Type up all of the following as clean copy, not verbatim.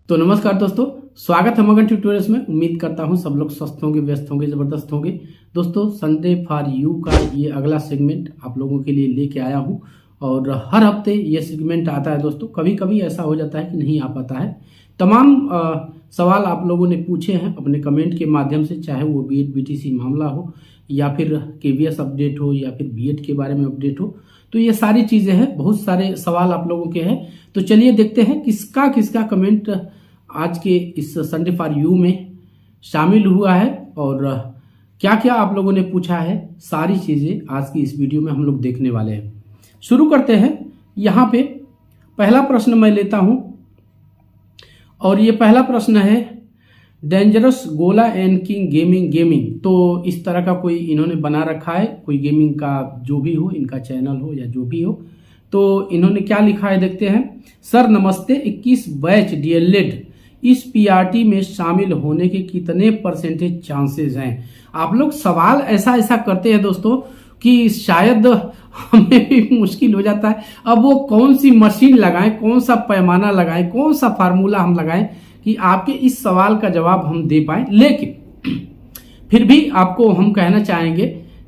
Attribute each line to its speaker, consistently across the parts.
Speaker 1: तो नमस्कार दोस्तों, स्वागत है मगन ट्यूटोरियल्स में। उम्मीद करता हूं सब लोग स्वस्थ होंगे, व्यस्त होंगे, जबरदस्त होंगे। दोस्तों, संडे फॉर यू का ये अगला सेगमेंट आप लोगों के लिए लेके आया हूं और हर हफ्ते ये सेगमेंट आता है। दोस्तों, कभी कभी ऐसा हो जाता है कि नहीं आ पाता है। तमाम सवाल आप लोगों ने पूछे हैं अपने कमेंट के माध्यम से, चाहे वो बीएड बीटीसी मामला हो या फिर केवीएस अपडेट हो या फिर बीएड के बारे में अपडेट हो। तो ये सारी चीजें हैं, बहुत सारे सवाल आप लोगों के हैं। तो चलिए देखते हैं किसका किसका कमेंट आज के इस संडे फॉर यू में शामिल हुआ है और क्या क्या आप लोगों ने पूछा है। सारी चीजें आज की इस वीडियो में हम लोग देखने वाले हैं। शुरू करते हैं। यहाँ पे पहला प्रश्न मैं लेता हूं और ये पहला प्रश्न है डेंजरस गोला एंड किंग गेमिंग। तो इस तरह का कोई इन्होंने बना रखा है, कोई गेमिंग का जो भी हो, इनका चैनल हो या जो भी हो। तो इन्होंने क्या लिखा है देखते हैं। सर नमस्ते, 21 बैच डीएलएड इस पीआरटी में शामिल होने के कितने परसेंटेज चांसेस हैं। आप लोग सवाल ऐसा करते हैं दोस्तों कि शायद हमें भी मुश्किल हो जाता है। अब वो कौन सी मशीन लगाएं, कौन सा पैमाना लगाएं, कौन सा फार्मूला हम लगाएं कि आपके इस सवाल का जवाब हम दे पाए। लेकिन फिर भी आपको हम कहना चाहेंगे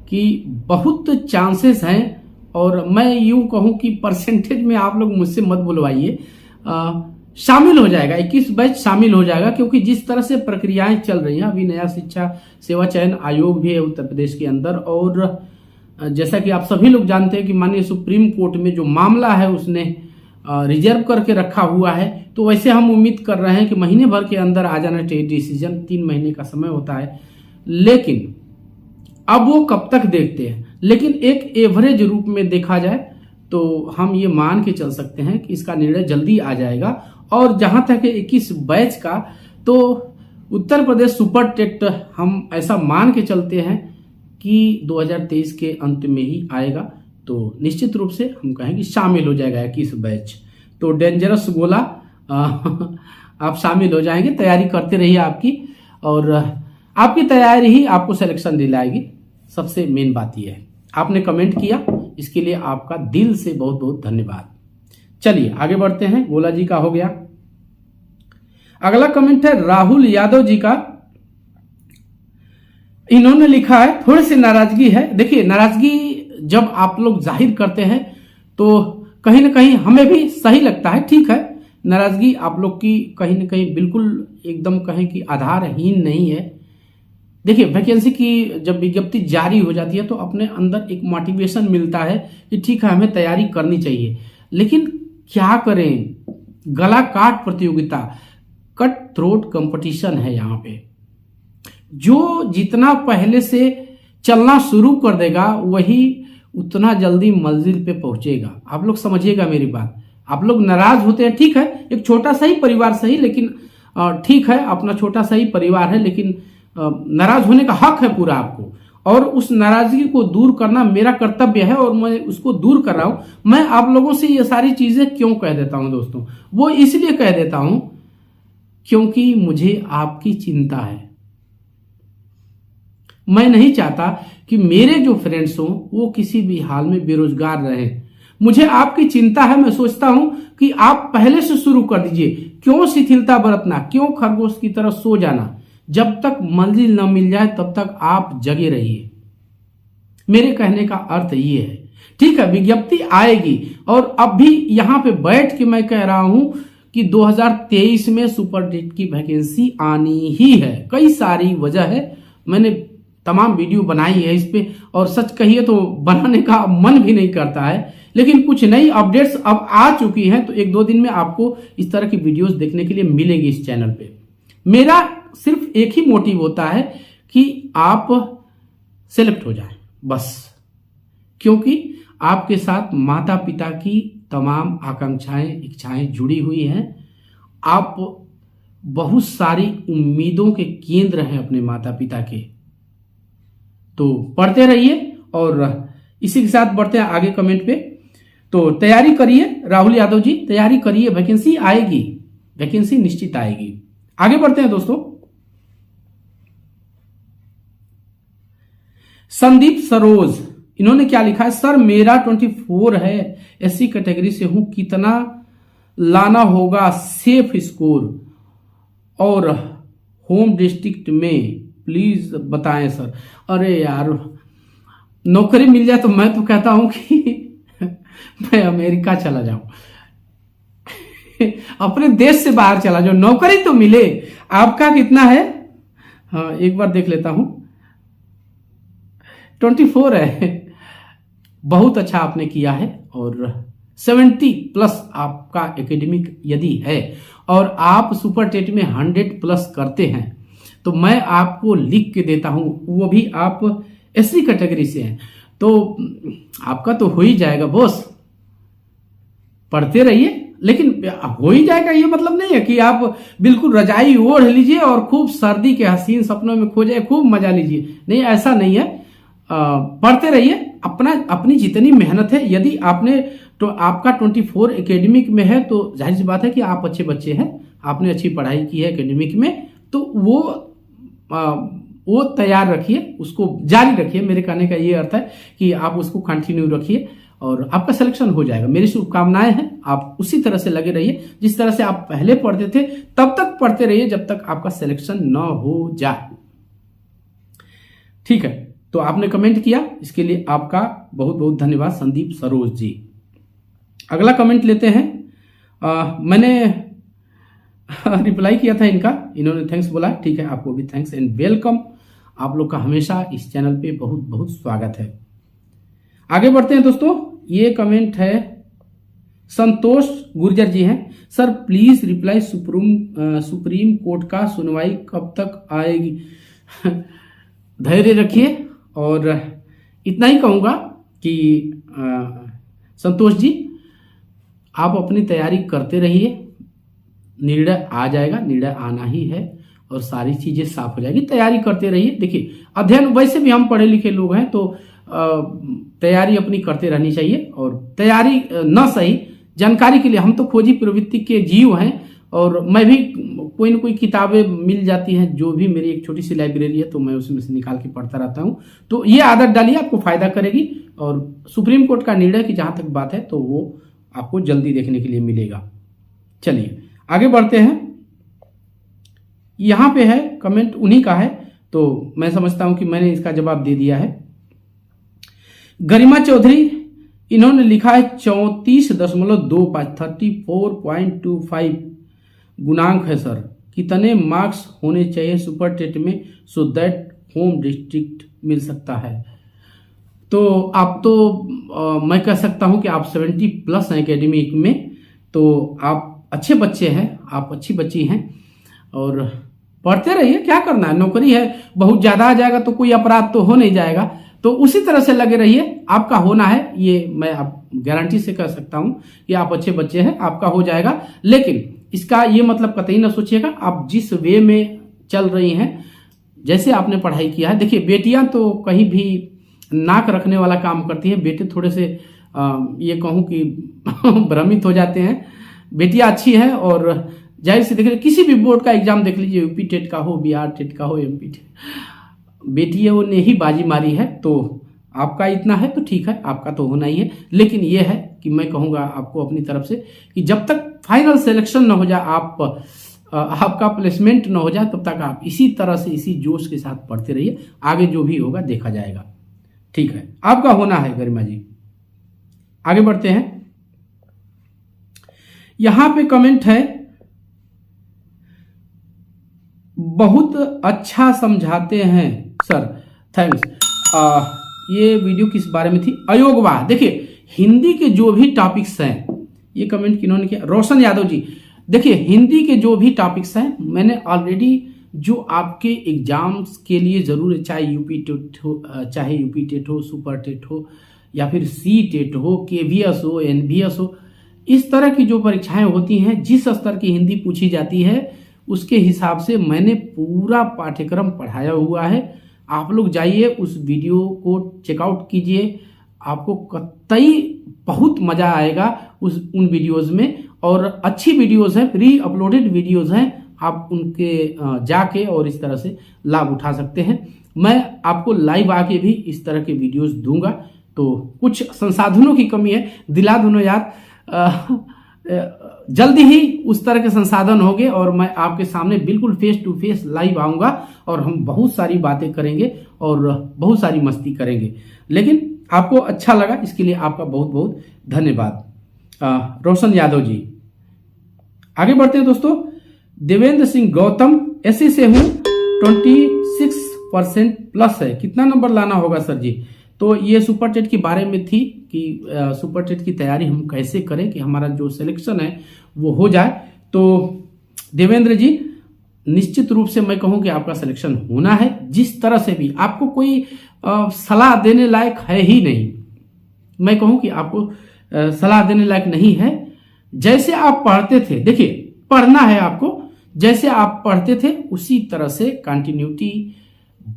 Speaker 1: कि बहुत चांसेस हैं और मैं यूं कहूं कि परसेंटेज में आप लोग मुझसे मत बुलवाइए। शामिल हो जाएगा, 21 बैच शामिल हो जाएगा, क्योंकि जिस तरह से प्रक्रियाएं चल रही हैं। अभी नया शिक्षा सेवा चयन आयोग भी है उत्तर प्रदेश के अंदर और जैसा कि आप सभी लोग जानते हैं कि माननीय सुप्रीम कोर्ट में जो मामला है उसने रिजर्व करके रखा हुआ है। तो वैसे हम उम्मीद कर रहे हैं कि महीने भर के अंदर आ जाना चाहिए डिसीजन। 3 महीने का समय होता है, लेकिन अब वो कब तक देखते हैं। लेकिन एक एवरेज रूप में देखा जाए तो हम ये मान के चल सकते हैं कि इसका निर्णय जल्दी आ जाएगा। और जहां तक है 21 बैच का, तो उत्तर प्रदेश सुपर टेट हम ऐसा मान के चलते हैं कि 2023 के अंत में ही आएगा। तो निश्चित रूप से हम कहें कि शामिल हो जाएगा 21 बैच। तो डेंजरस गोला आप शामिल हो जाएंगे। तैयारी करते रहिए आपकी, और आपकी तैयारी ही आपको सिलेक्शन दिलाएगी। सबसे मेन बात यह है, आपने कमेंट किया, इसके लिए आपका दिल से बहुत बहुत धन्यवाद। चलिए आगे बढ़ते हैं। गोला जी का हो गया। अगला कमेंट है राहुल यादव जी का। इन्होंने लिखा है थोड़ी सी नाराजगी है। देखिए, नाराजगी जब आप लोग जाहिर करते हैं तो कहीं ना कहीं हमें भी सही लगता है। ठीक है, नाराजगी आप लोग की कहीं ना कहीं बिल्कुल एकदम कहें कि आधारहीन नहीं है। देखिए, वैकेंसी की जब विज्ञप्ति जारी हो जाती है तो अपने अंदर एक मोटिवेशन मिलता है कि ठीक है, हमें तैयारी करनी चाहिए। लेकिन क्या करें, गला काट प्रतियोगिता, कट थ्रोट कंपटीशन है यहाँ पे। जो जितना पहले से चलना शुरू कर देगा वही उतना जल्दी मंजिल पे पहुंचेगा। आप लोग समझिएगा मेरी बात। आप लोग नाराज होते हैं, ठीक है, एक छोटा सा ही परिवार सही, लेकिन ठीक है, अपना छोटा सा ही परिवार है, लेकिन नाराज होने का हक है पूरा आपको। और उस नाराजगी को दूर करना मेरा कर्तव्य है और मैं उसको दूर कर रहा हूं। मैं आप लोगों से ये सारी चीजें क्यों कह देता हूं दोस्तों, वो इसलिए कह देता हूं क्योंकि मुझे आपकी चिंता है। मैं नहीं चाहता कि मेरे जो फ्रेंड्स हों वो किसी भी हाल में बेरोजगार रहे। मुझे आपकी चिंता है। मैं सोचता हूं कि आप पहले से शुरू कर दीजिए। क्यों शिथिलता बरतना, क्यों खरगोश की तरह सो जाना। जब तक मंजिल न मिल जाए तब तक आप जगे रहिए। मेरे कहने का अर्थ ये है। ठीक है, विज्ञप्ति आएगी और अब भी यहां पे बैठ के मैं कह रहा हूं कि 2023 में सुपर टेट की वैकेंसी आनी ही है। कई सारी वजह है, मैंने तमाम वीडियो बनाई है इस पे, और सच कहिए तो बनाने का मन भी नहीं करता है। लेकिन कुछ नई अपडेट्स अब आ चुकी हैं, तो 1-2 दिन में आपको इस तरह की वीडियोस देखने के लिए मिलेगी इस चैनल पे। मेरा सिर्फ एक ही मोटिव होता है कि आप सेलेक्ट हो जाएं, बस। क्योंकि आपके साथ माता पिता की तमाम आकांक्षाएं, इच्छाएं जुड़ी हुई हैं। आप बहुत सारी उम्मीदों के केंद्र हैं अपने माता पिता के। तो पढ़ते रहिए और इसी के साथ बढ़ते हैं आगे कमेंट पे। तो तैयारी करिए राहुल यादव जी, तैयारी करिए, वैकेंसी आएगी, वैकेंसी निश्चित आएगी। आगे बढ़ते हैं दोस्तों। संदीप सरोज, इन्होंने क्या लिखा है। सर मेरा 24 है, एससी कैटेगरी से हूं, कितना लाना होगा सेफ स्कोर और होम डिस्ट्रिक्ट में प्लीज बताएं सर। अरे यार, नौकरी मिल जाए तो मैं तो कहता हूं कि मैं अमेरिका चला जाऊं, अपने देश से बाहर चला जाऊं, नौकरी तो मिले। आपका कितना है? हाँ, एक बार देख लेता हूं। 24 है। बहुत अच्छा आपने किया है। और 70+ आपका एकेडमिक यदि है और आप सुपर टेट में 100+ करते हैं तो मैं आपको लिख के देता हूं, वो भी आप एससी कैटेगरी से हैं, तो आपका तो हो ही जाएगा बॉस। पढ़ते रहिए, लेकिन हो ही जाएगा ये मतलब नहीं है कि आप बिल्कुल रजाई ओढ़ लीजिए और खूब सर्दी के हसीन सपनों में खो जाए, खूब मजा लीजिए। नहीं, ऐसा नहीं है। पढ़ते रहिए, अपनी जितनी मेहनत है, यदि आपने तो आपका 24 एकेडमिक में है तो जाहिर सी बात है कि आप अच्छे बच्चे हैं, आपने अच्छी पढ़ाई की है एकेडमिक में, तो वो तैयार रखिए, उसको जारी रखिए। मेरे कहने का ये अर्थ है कि आप उसको कंटिन्यू रखिए और आपका सिलेक्शन हो जाएगा। मेरी शुभकामनाएं हैं, आप उसी तरह से लगे रहिए जिस तरह से आप पहले पढ़ते थे, तब तक पढ़ते रहिए जब तक आपका सिलेक्शन न हो जाए। ठीक है, तो आपने कमेंट किया, इसके लिए आपका बहुत बहुत धन्यवाद संदीप सरोज जी। अगला कमेंट लेते हैं। मैंने रिप्लाई किया था इनका, इन्होंने थैंक्स बोला। ठीक है, आपको भी थैंक्स एंड वेलकम। आप लोग का हमेशा इस चैनल पे बहुत बहुत स्वागत है। आगे बढ़ते हैं दोस्तों। ये कमेंट है संतोष गुर्जर जी हैं। Sir please reply, supreme court का सुनवाई कब तक आएगी? धैर्य रखिए। और इतना ही कहूंगा कि संतोष जी, आप अपनी तैयारी करते रहिए, निर्णय आ जाएगा, निर्णय आना ही है और सारी चीजें साफ हो जाएगी। तैयारी करते रहिए। देखिए, अध्ययन, वैसे भी हम पढ़े लिखे लोग हैं तो तैयारी अपनी करते रहनी चाहिए। और तैयारी न सही, जानकारी के लिए हम तो खोजी प्रवृत्ति के जीव हैं, और मैं भी कोई ना कोई किताबें मिल जाती हैं, जो भी मेरी एक छोटी सी लाइब्रेरी है तो मैं उसमें से निकाल के पढ़ता रहता हूं। तो ये आदत डालिए, आपको फायदा करेगी। और सुप्रीम कोर्ट का निर्णय की जहां तक बात है तो वो आपको जल्दी देखने के लिए मिलेगा। चलिए आगे बढ़ते हैं। यहां पे है कमेंट, उन्हीं का है, तो मैं समझता हूं कि मैंने इसका जवाब दे दिया है। गरिमा चौधरी, इन्होंने लिखा है 34.25 34.25 गुणांक है सर। कितने मार्क्स होने चाहिए सुपर टेट में सो दैट होम डिस्ट्रिक्ट मिल सकता है? तो आप तो मैं कह सकता हूं कि आप 70+ हैं एकेडमिक में, तो आप अच्छे बच्चे हैं, आप अच्छी बच्ची हैं और पढ़ते रहिए। क्या करना है, नौकरी है, बहुत ज्यादा आ जाएगा तो कोई अपराध तो हो नहीं जाएगा, तो उसी तरह से लगे रहिए। आपका होना है, ये मैं आप गारंटी से कह सकता हूं कि आप अच्छे बच्चे हैं, आपका हो जाएगा। लेकिन इसका ये मतलब कतई ना सोचिएगा, आप जिस वे में चल रही हैं, जैसे आपने पढ़ाई किया है। देखिए, बेटियां तो कहीं भी नाक रखने वाला काम करती हैं, बेटे थोड़े से ये कहूं कि भ्रमित हो जाते हैं। बेटियां अच्छी है और जाहिर से देखिए, किसी भी बोर्ड का एग्जाम देख लीजिए, यूपी टेट का हो, बिहार टेट का हो, एमपी टेट, बेटियों ने ही बाजी मारी है। तो आपका इतना है तो ठीक है, आपका तो होना ही है। लेकिन यह है कि मैं कहूंगा आपको अपनी तरफ से कि जब तक फाइनल सिलेक्शन न हो जाए, आपका प्लेसमेंट न हो जाए, तब तक आप इसी तरह से, इसी जोश के साथ पढ़ते रहिए। आगे जो भी होगा देखा जाएगा। ठीक है, आपका होना है गरिमा जी। आगे बढ़ते हैं। यहां पे कमेंट है, बहुत अच्छा समझाते हैं सर, थैंक्स। ये वीडियो किस बारे में थी? अयोगवा। देखिए, हिंदी के जो भी टॉपिक्स हैं, ये कमेंट किन्होंने किया? रोशन यादव जी। देखिए, हिंदी के जो भी टॉपिक्स हैं, मैंने ऑलरेडी जो आपके एग्जाम्स के लिए जरूर है, चाहे यूपी टेट हो, सुपर टेट हो, या फिर सी टेट हो, केवीएस हो, एनवीएस हो, इस तरह की जो परीक्षाएं होती हैं, जिस स्तर की हिंदी पूछी जाती है, उसके हिसाब से मैंने पूरा पाठ्यक्रम पढ़ाया हुआ है। आप लोग जाइए, उस वीडियो को चेकआउट कीजिए, आपको कतई बहुत मजा आएगा उन वीडियोस में। और अच्छी वीडियोस हैं, प्री अपलोडेड वीडियोस हैं, आप उनके जाके और इस तरह से लाभ उठा सकते हैं। मैं आपको लाइव आके भी इस तरह के वीडियोस दूंगा। तो कुछ संसाधनों की कमी है, दिला दूं यार। जल्दी ही उस तरह के संसाधन होंगे और मैं आपके सामने बिल्कुल फेस टू फेस लाइव आऊंगा और हम बहुत सारी बातें करेंगे और बहुत सारी मस्ती करेंगे। लेकिन आपको अच्छा लगा, इसके लिए आपका बहुत बहुत धन्यवाद। रोशन यादव जी, आगे बढ़ते हैं दोस्तों। देवेंद्र सिंह गौतम, ऐसे से हूं, 26% प्लस है, कितना नंबर लाना होगा सर जी? तो ये सुपर टेट के बारे में थी कि सुपर टेट की तैयारी हम कैसे करें कि हमारा जो सिलेक्शन है वो हो जाए। तो देवेंद्र जी, निश्चित रूप से मैं कहूं कि आपका सिलेक्शन होना है। जिस तरह से भी आपको कोई सलाह देने लायक है ही नहीं, मैं कहूं कि आपको सलाह देने लायक नहीं है। जैसे आप पढ़ते थे, देखिए पढ़ना है आपको, जैसे आप पढ़ते थे उसी तरह से कंटिन्यूटी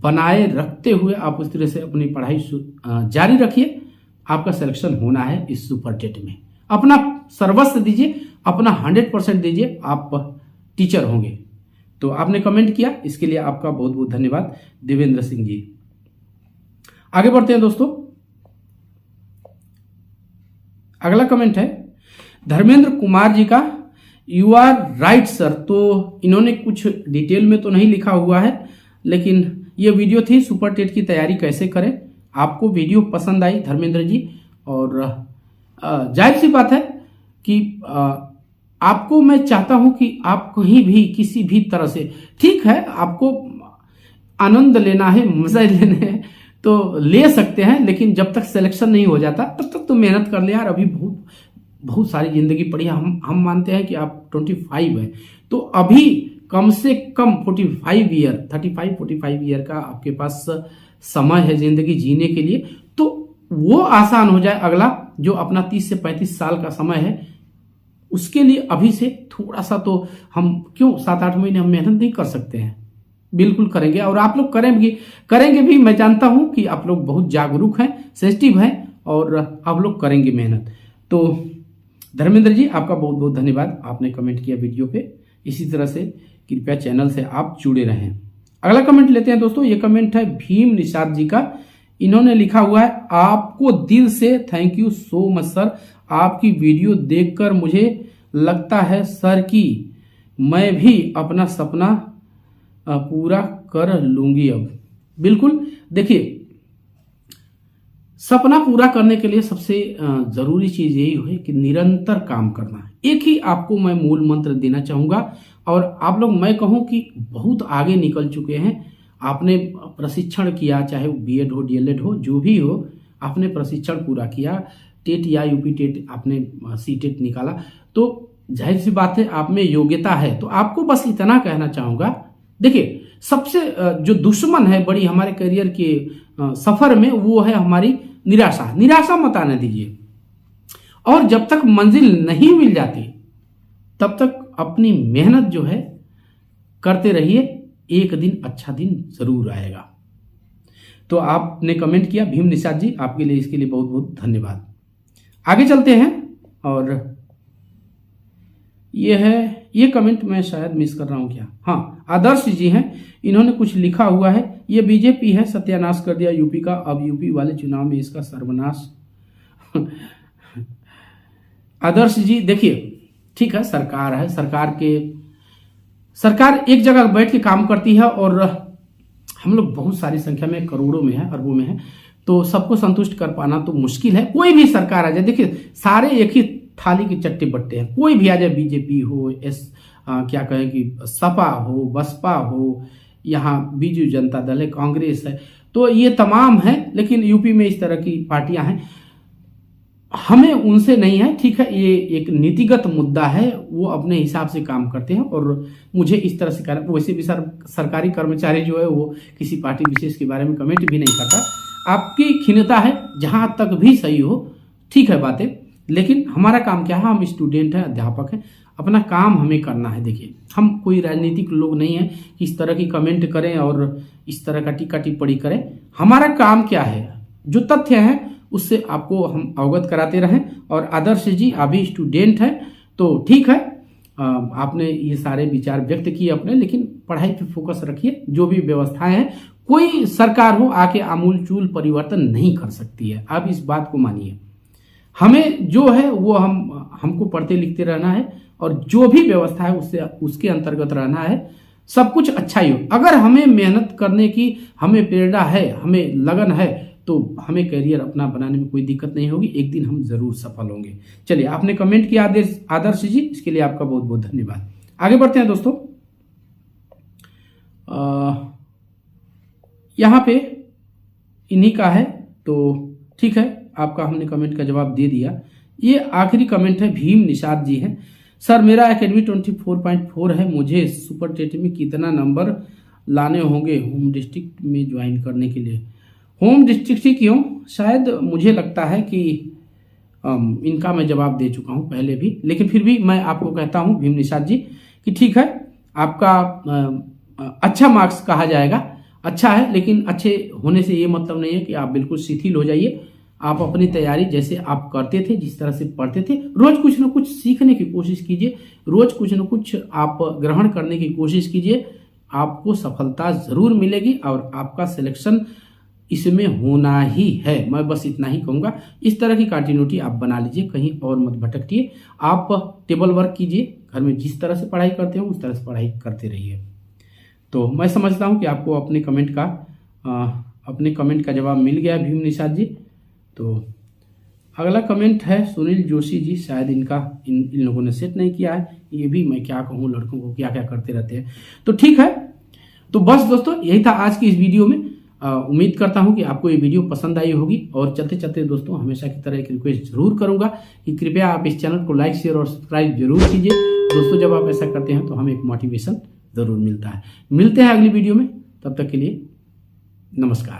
Speaker 1: बनाए रखते हुए आप उस तरह से अपनी पढ़ाई जारी रखिए। आपका सिलेक्शन होना है इस सुपर टेट में। अपना सर्वस्व दीजिए, अपना 100% दीजिए, आप टीचर होंगे। तो आपने कमेंट किया, इसके लिए आपका बहुत बहुत धन्यवाद देवेंद्र सिंह जी। आगे बढ़ते हैं दोस्तों। अगला कमेंट है धर्मेंद्र कुमार जी का, यू आर राइट सर। तो इन्होंने कुछ डिटेल में तो नहीं लिखा हुआ है, लेकिन ये वीडियो थी सुपर टेट की तैयारी कैसे करें। आपको वीडियो पसंद आई धर्मेंद्र जी, और जाहिर सी बात है कि आपको मैं चाहता हूं कि आप कहीं भी किसी भी तरह से, ठीक है आपको आनंद लेना है, मजा लेना है तो ले सकते हैं, लेकिन जब तक सिलेक्शन नहीं हो जाता तब तक तो मेहनत कर ले यार। अभी बहुत सारी जिंदगी पड़ी है। हम मानते हैं कि आप 25 है, तो अभी कम से कम 35-45 ईयर का आपके पास समय है जिंदगी जीने के लिए। तो वो आसान हो जाए, अगला जो अपना 30 से 35 साल का समय है उसके लिए अभी से थोड़ा सा तो हम क्यों 7-8 महीने हम मेहनत नहीं कर सकते हैं? बिल्कुल करेंगे, और आप लोग करेंगे भी। मैं जानता हूं कि आप लोग बहुत जागरूक हैं, सेंसिटिव हैं, और आप लोग करेंगे मेहनत। तो धर्मेंद्र जी, आपका बहुत बहुत धन्यवाद, आपने कमेंट किया वीडियो पे। इसी तरह से कृपया चैनल से आप जुड़े रहें। अगला कमेंट लेते हैं दोस्तों। ये कमेंट है भीम निषाद जी का। इन्होंने लिखा हुआ है, आपको दिल से thank you so much sir. आपकी वीडियो देखकर मुझे लगता है सर कि मैं भी अपना सपना पूरा कर लूंगी अब। बिल्कुल, देखिए सपना पूरा करने के लिए सबसे जरूरी चीज यही है कि निरंतर काम करना है। एक ही आपको मैं मूल मंत्र देना चाहूंगा, और आप लोग, मैं कहूं कि बहुत आगे निकल चुके हैं। आपने प्रशिक्षण किया, चाहे वो बीएड हो, डीएलएड हो, जो भी हो, आपने प्रशिक्षण पूरा किया, टेट या यूपी टेट आपने सीटेट निकाला, तो जाहिर सी बात है आप में योग्यता है। तो आपको बस इतना कहना चाहूंगा, देखिए सबसे जो दुश्मन है बड़ी हमारे करियर के सफर में, वो है हमारी निराशा। निराशा मत आने दीजिए, और जब तक मंजिल नहीं मिल जाती तब तक अपनी मेहनत जो है करते रहिए। एक दिन अच्छा दिन जरूर आएगा। तो आपने कमेंट किया भीम निषाद जी, आपके लिए इसके लिए बहुत बहुत धन्यवाद। आगे चलते हैं, और ये कमेंट मैं शायद मिस कर रहा हूं क्या? हाँ, आदर्श जी हैं, इन्होंने कुछ लिखा हुआ है, ये बीजेपी है, सत्यानाश कर दिया यूपी का, अब यूपी वाले चुनाव में इसका सर्वनाश। आदर्श जी, देखिए ठीक है, सरकार है, सरकार एक जगह बैठ के काम करती है, और हम लोग बहुत सारी संख्या में, करोड़ों में है, अरबों में है, तो सबको संतुष्ट कर पाना तो मुश्किल है। कोई भी सरकार आ जाए, देखिए सारे एक ही थाली के चट्टे बट्टे हैं। कोई भी आ जाए, बीजेपी हो, क्या कहें कि सपा हो, बसपा हो, यहाँ बीजू जनता दल है, कांग्रेस है, तो ये तमाम है। लेकिन यूपी में इस तरह की पार्टियां हैं, हमें उनसे नहीं है, ठीक है, ये एक नीतिगत मुद्दा है, वो अपने हिसाब से काम करते हैं, और मुझे इस तरह से वैसे भी सरकारी कर्मचारी जो है वो किसी पार्टी विशेष के बारे में कमेंट भी नहीं करता। आपकी खिन्नता है, जहां तक भी सही हो, ठीक है बातें, लेकिन हमारा काम क्या है? हम स्टूडेंट हैं, अध्यापक हैं, अपना काम हमें करना है। देखिए हम कोई राजनीतिक लोग नहीं है कि इस तरह की कमेंट करें और इस तरह का टीका टिप्पणी करें। हमारा काम क्या है? जो तथ्य है उससे आपको हम अवगत कराते रहें। और आदर्श जी, अभी स्टूडेंट हैं तो ठीक है, आपने ये सारे विचार व्यक्त किए अपने, लेकिन पढ़ाई पे फोकस रखिए। जो भी व्यवस्थाएं हैं, कोई सरकार हो आके आमूल चूल परिवर्तन नहीं कर सकती है, आप इस बात को मानिए। हमें जो है वो हमको पढ़ते लिखते रहना है और जो भी व्यवस्था है उसके अंतर्गत रहना है। सब कुछ अच्छा ही हो। अगर हमें मेहनत करने की हमें प्रेरणा है, हमें लगन है, तो हमें करियर अपना बनाने में कोई दिक्कत नहीं होगी। एक दिन हम जरूर सफल होंगे। चलिए, आपने कमेंट किया आदर्श जी, इसके लिए आपका बहुत बहुत धन्यवाद। आगे बढ़ते हैं दोस्तों। यहाँ पे इन्हीं का है, तो ठीक है, आपका हमने कमेंट का जवाब दे दिया। ये आखिरी कमेंट है, भीम निषाद जी हैं। सर, मेरा एकेडमी 24.4 है, मुझे सुपर टेट में कितना नंबर लाने होंगे होम डिस्ट्रिक्ट में ज्वाइन करने के लिए? होम डिस्ट्रिक्ट ही क्यों, शायद मुझे लगता है कि इनका मैं जवाब दे चुका हूं पहले भी, लेकिन फिर भी मैं आपको कहता हूं भीम निषाद जी कि ठीक है, आपका अच्छा मार्क्स कहा जाएगा, अच्छा है, लेकिन अच्छे होने से ये मतलब नहीं है कि आप बिल्कुल शिथिल हो जाइए। आप अपनी तैयारी जैसे आप करते थे, जिस तरह से पढ़ते थे, रोज कुछ ना कुछ सीखने की कोशिश कीजिए, रोज कुछ ना कुछ आप ग्रहण करने की कोशिश कीजिए। आपको सफलता जरूर मिलेगी और आपका सिलेक्शन इसमें होना ही है। मैं बस इतना ही कहूँगा। इस तरह की कंटिन्यूटी आप बना लीजिए, कहीं और मत भटकिए। आप टेबल वर्क कीजिए, घर में जिस तरह से पढ़ाई करते हो उस तरह से पढ़ाई करते रहिए। तो मैं समझता हूँ कि आपको अपने कमेंट का जवाब मिल गया भीम निषाद जी। तो अगला कमेंट है सुनील जोशी जी, शायद इन लोगों ने सेट नहीं किया है। ये भी मैं क्या कहूँ, लड़कों को क्या क्या करते रहते हैं। तो ठीक है, तो बस दोस्तों यही था आज की इस वीडियो में। उम्मीद करता हूं कि आपको ये वीडियो पसंद आई होगी। और चलते चलते दोस्तों, हमेशा की तरह एक रिक्वेस्ट जरूर करूंगा कि कृपया आप इस चैनल को लाइक, शेयर और सब्सक्राइब जरूर कीजिए दोस्तों। जब आप ऐसा करते हैं तो हमें एक मोटिवेशन जरूर मिलता है। मिलते हैं अगली वीडियो में, तब तक के लिए नमस्कार।